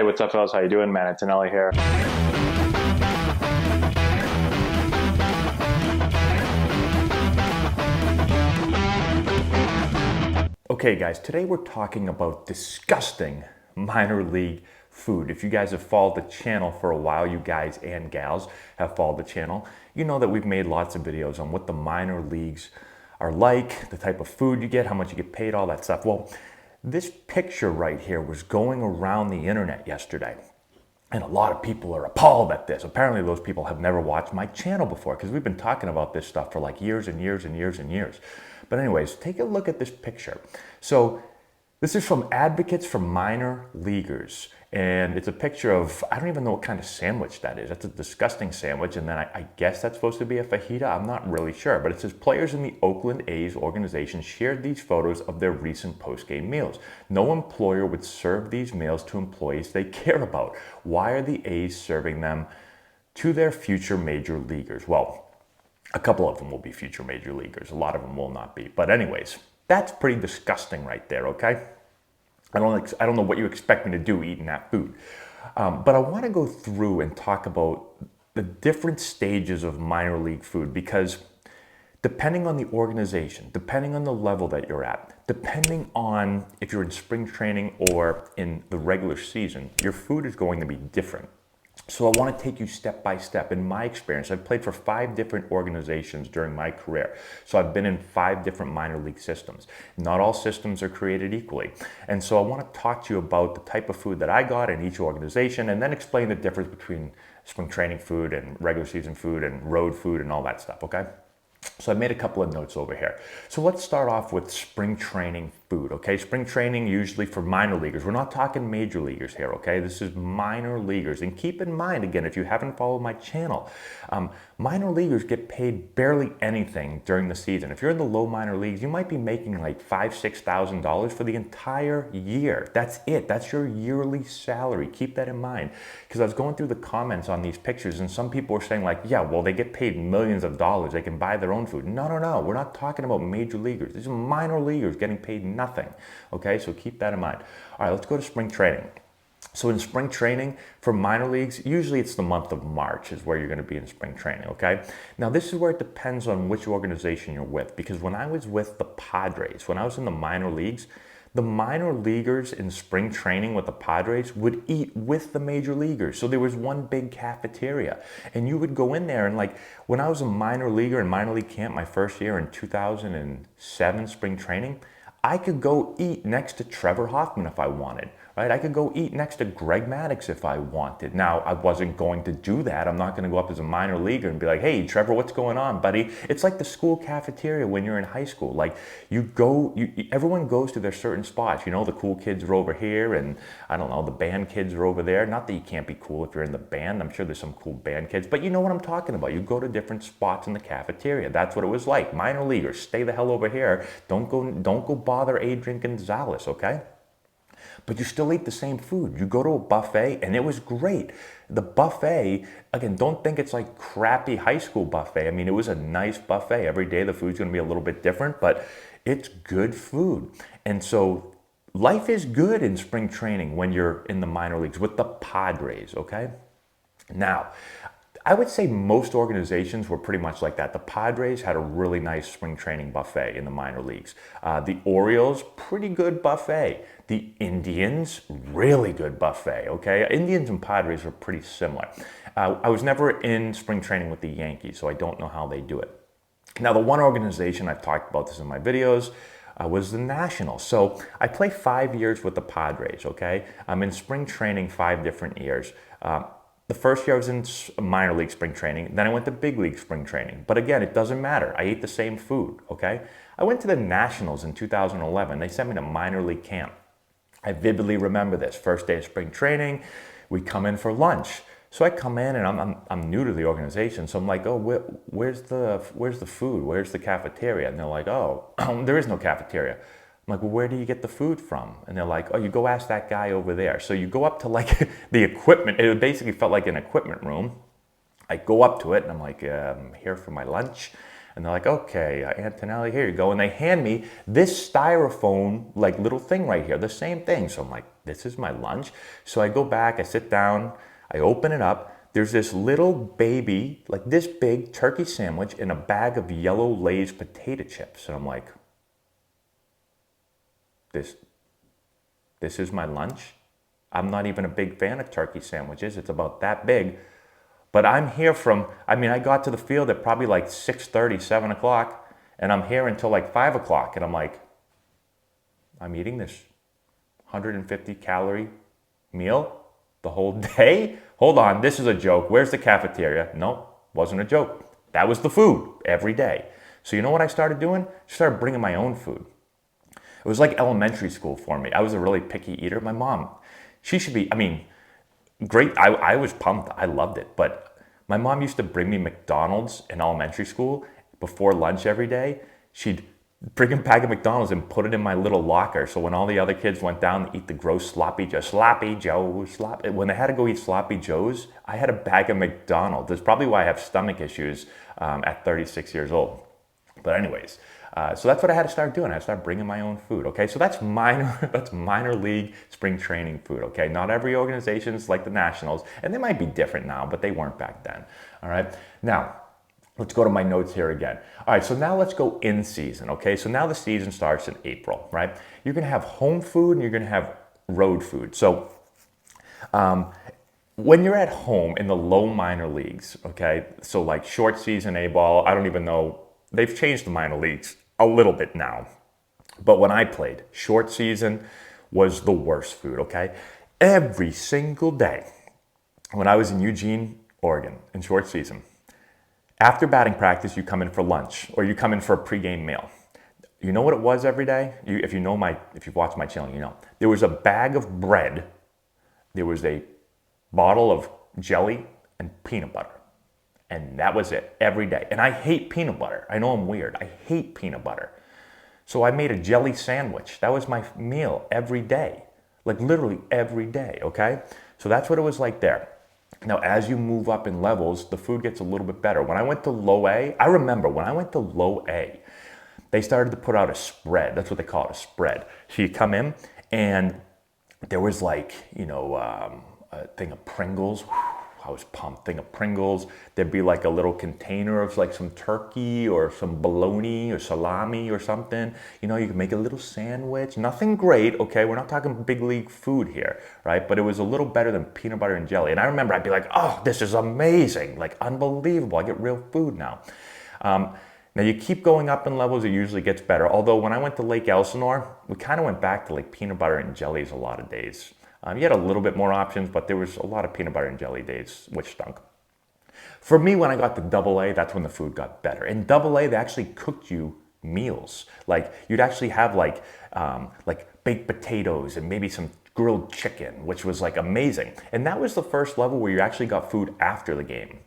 Hey, what's up, fellas? How you doing, man? Antonelli here. Okay guys, today we're talking about disgusting minor league food. If you guys have followed the channel for a while, you guys and gals have followed the channel, you know that we've made lots of videos on what the minor leagues are like, the type of food you get, how much you get paid, all that stuff. Well, this picture right here was going around the internet yesterday. And a lot of people are appalled at this. Apparently those people have never watched my channel before because we've been talking about this stuff for like years and years and years and years. But anyways, take a look at this picture. So this is from Advocates for Minor Leaguers. And it's a picture of, I don't even know what kind of sandwich that is. That's a disgusting sandwich. And then I guess that's supposed to be a fajita. I'm not really sure. But it says players in the Oakland A's organization shared these photos of their recent post-game meals. No employer would serve these meals to employees they care about. Why are the A's serving them to their future major leaguers? Well, a couple of them will be future major leaguers. A lot of them will not be. But anyways, that's pretty disgusting right there, okay? I don't know what you expect me to do eating that food. But I want to go through and talk about the different stages of minor league food because depending on the organization, depending on the level that you're at, depending on if you're in spring training or in the regular season, your food is going to be different. So I want to take you step by step. In my experience, I've played for 5 different organizations during my career. So I've been in 5 different minor league systems. Not all systems are created equally. And so I want to talk to you about the type of food that I got in each organization and then explain the difference between spring training food and regular season food and road food and all that stuff, okay? So I made a couple of notes over here. So let's start off with spring training food, okay? Spring training usually for minor leaguers. We're not talking major leaguers here, okay? This is minor leaguers. And keep in mind, again, if you haven't followed my channel, minor leaguers get paid barely anything during the season. If you're in the low minor leagues, you might be making like $5,000, $6,000 for the entire year. That's it. That's your yearly salary. Keep that in mind. Because I was going through the comments on these pictures and some people were saying like, yeah, well, they get paid millions of dollars. They can buy their own food. No, no, no. We're not talking about major leaguers. These are minor leaguers getting paid nothing. Okay, so keep that in mind. All right, let's go to spring training. So in spring training for minor leagues, usually it's the month of March is where you're going to be in spring training, okay? Now this is where it depends on which organization you're with because when I was with the Padres, when I was in the minor leagues, the minor leaguers in spring training with the Padres would eat with the major leaguers. So there was one big cafeteria and you would go in there and like when I was a minor leaguer in minor league camp my first year in 2007 spring training, I could go eat next to Trevor Hoffman if I wanted, right? I could go eat next to Greg Maddux if I wanted. Now, I wasn't going to do that. I'm not going to go up as a minor leaguer and be like, hey, Trevor, what's going on, buddy? It's like the school cafeteria when you're in high school. Like everyone goes to their certain spots. You know, the cool kids are over here and I don't know, the band kids are over there. Not that you can't be cool if you're in the band. I'm sure there's some cool band kids, but you know what I'm talking about. You go to different spots in the cafeteria. That's what it was like. Minor leaguers, stay the hell over here. Don't go bother Adrian Gonzalez, okay? But you still eat the same food. You go to a buffet and it was great. The buffet, again, don't think it's like crappy high school buffet. I mean, it was a nice buffet. Every day the food's gonna be a little bit different, but it's good food. And so life is good in spring training when you're in the minor leagues with the Padres, okay? Now, I would say most organizations were pretty much like that. The Padres had a really nice spring training buffet in the minor leagues. The Orioles, pretty good buffet. The Indians, really good buffet, okay? Indians and Padres are pretty similar. I was never in spring training with the Yankees, so I don't know how they do it. Now, the one organization, I've talked about this in my videos, was the National. So I played 5 years with the Padres, okay? I'm in spring training 5 different years. The first year I was in minor league spring training, then I went to big league spring training. But again, it doesn't matter. I ate the same food, okay? I went to the Nationals in 2011. They sent me to minor league camp. I vividly remember this. First day of spring training, we come in for lunch. So I come in and I'm new to the organization. So I'm like, oh, where's the food? Where's the cafeteria? And they're like, oh, there is no cafeteria. I'm like, well, where do you get the food from? And they're like, oh, you go ask that guy over there. So you go up to like the equipment. It basically felt like an equipment room. I go up to it and I'm like, I'm here for my lunch. And they're like, okay, Antonelli, here you go. And they hand me this styrofoam like little thing right here, the same thing. So I'm like, this is my lunch. So I go back, I sit down, I open it up. There's this little baby, like this big turkey sandwich in a bag of yellow Lay's potato chips. And I'm like, this is my lunch? I'm not even a big fan of turkey sandwiches. It's about that big. But I'm here I got to the field at probably like 6:30, 7 o'clock, and I'm here until like 5 o'clock. And I'm like, I'm eating this 150 calorie meal the whole day? Hold on, this is a joke. Where's the cafeteria? No, wasn't a joke. That was the food every day. So you know what I started doing? I started bringing my own food. It was like elementary school for me. I was a really picky eater. My mom, she should be, great. I was pumped. I loved it. But my mom used to bring me McDonald's in elementary school before lunch every day. She'd bring a bag of McDonald's and put it in my little locker. So when all the other kids went down to eat the gross Sloppy Joes, when they had to go eat Sloppy Joes, I had a bag of McDonald's. That's probably why I have stomach issues at 36 years old. But anyways, so that's what I had to start doing. I had to start bringing my own food, okay? So that's minor league spring training food, okay? Not every organization is like the Nationals, and they might be different now, but they weren't back then, all right? Now, let's go to my notes here again. All right, so now let's go in season, okay? So now the season starts in April, right? You're gonna have home food and you're gonna have road food. So when you're at home in the low minor leagues, okay? So like short season A-ball, I don't even know, they've changed the minor leagues a little bit now. But when I played, short season was the worst food, okay? Every single day when I was in Eugene, Oregon, in short season, after batting practice, you come in for lunch or you come in for a pregame meal. You know what it was every day? If you've watched my channel, you know. There was a bag of bread, there was a bottle of jelly and peanut butter. And that was it every day. And I hate peanut butter. I know I'm weird. I hate peanut butter. So I made a jelly sandwich. That was my meal every day. Like literally every day, okay? So that's what it was like there. Now, as you move up in levels, the food gets a little bit better. When I went to low A, I remember when I went to low A, they started to put out a spread. That's what they call it, a spread. So you come in and there was like, a thing of Pringles. I was pumped. Thing of Pringles. There'd be like a little container of like some turkey or some bologna or salami or something. You know, you could make a little sandwich. Nothing great, okay? We're not talking big league food here, right? But it was a little better than peanut butter and jelly. And I remember I'd be like, oh, this is amazing. Like unbelievable. I get real food now. Now you keep going up in levels, it usually gets better. Although when I went to Lake Elsinore, we kind of went back to like peanut butter and jellies a lot of days. You had a little bit more options, but there was a lot of peanut butter and jelly days, which stunk. For me, when I got to double A, that's when the food got better. In double A, they actually cooked you meals. Like you'd actually have like baked potatoes and maybe some grilled chicken, which was like amazing. And that was the first level where you actually got food after the game.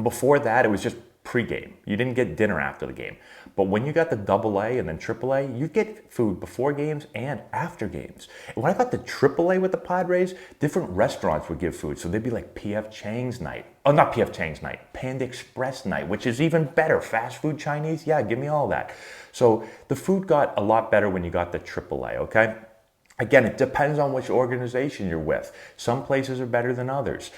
Before that, it was just pre-game. You didn't get dinner after the game. But when you got the double A and then triple A, you get food before games and after games. And when I got the triple A with the Padres, different restaurants would give food. So they'd be like P.F. Chang's night. Oh, not P.F. Chang's night. Panda Express night, which is even better. Fast food Chinese? Yeah, give me all that. So the food got a lot better when you got the triple A, okay? Again, it depends on which organization you're with. Some places are better than others.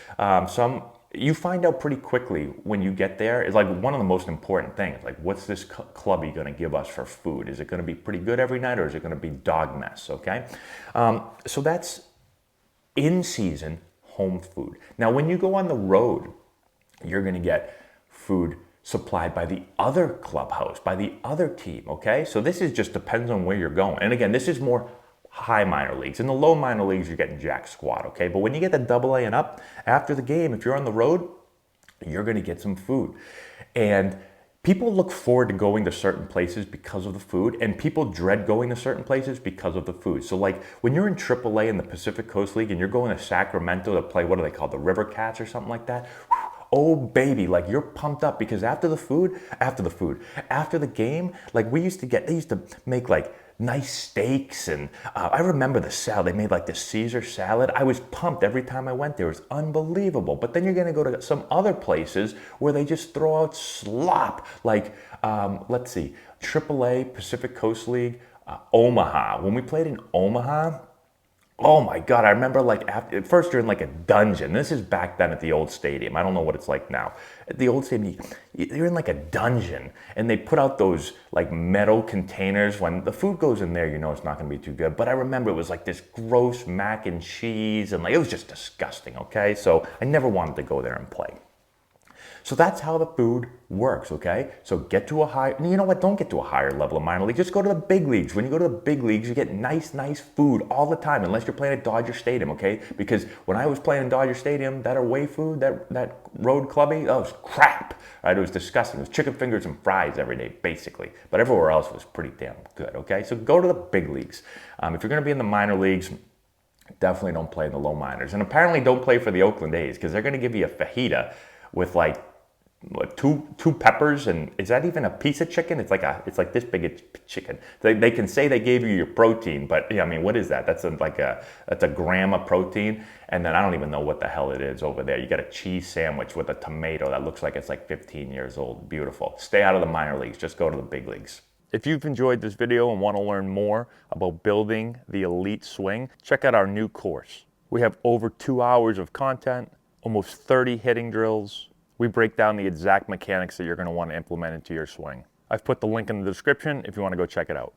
You find out pretty quickly when you get there. It's like one of the most important things. Like, what's this club going to give us for food? Is it going to be pretty good every night or is it going to be dog mess, okay? So that's in-season home food. Now, when you go on the road, you're going to get food supplied by the other clubhouse, by the other team, okay? So this is just depends on where you're going. And again, this is more high minor leagues. In the low minor leagues, you're getting jack squat, okay? But when you get the double A and up, after the game, if you're on the road, you're gonna get some food. And people look forward to going to certain places because of the food, and people dread going to certain places because of the food. So like when you're in AAA in the Pacific Coast League and you're going to Sacramento to play, what are they called, the River Cats or something like that? Oh baby, like you're pumped up because after the game, like they used to make like nice steaks, and I remember the salad. They made like the Caesar salad. I was pumped every time I went there. It was unbelievable. But then you're gonna go to some other places where they just throw out slop, like let's see, AAA, Pacific Coast League, Omaha. When we played in Omaha, Oh my God, I remember like at first you're in like a dungeon. This is back then at the old stadium. I don't know what it's like now. At the old stadium, you're in like a dungeon and they put out those like metal containers. When the food goes in there, you know it's not gonna be too good. But I remember it was like this gross mac and cheese and like, it was just disgusting, okay? So I never wanted to go there and play. So that's how the food works, okay? So get to a high, you know what, don't get to a higher level of minor league, just go to the big leagues. When you go to the big leagues, you get nice food all the time, unless you're playing at Dodger Stadium, okay? Because when I was playing in Dodger Stadium, that away food, that road clubbing, that was crap, right? It was disgusting. It was chicken fingers and fries every day, basically. But everywhere else was pretty damn good, okay? So go to the big leagues. If you're gonna be in the minor leagues, definitely don't play in the low minors. And apparently don't play for the Oakland A's, because they're gonna give you a fajita with like what, two peppers, and is that even a piece of chicken? It's like this big a chicken. They can say they gave you your protein, but yeah, I mean, what is that? That's a gram of protein, and then I don't even know what the hell it is over there. You got a cheese sandwich with a tomato that looks like it's like 15 years old. Beautiful. Stay out of the minor leagues. Just go to the big leagues. If you've enjoyed this video and want to learn more about building the elite swing, check out our new course. We have over 2 hours of content, almost 30 hitting drills. We break down the exact mechanics that you're going to want to implement into your swing. I've put the link in the description if you want to go check it out.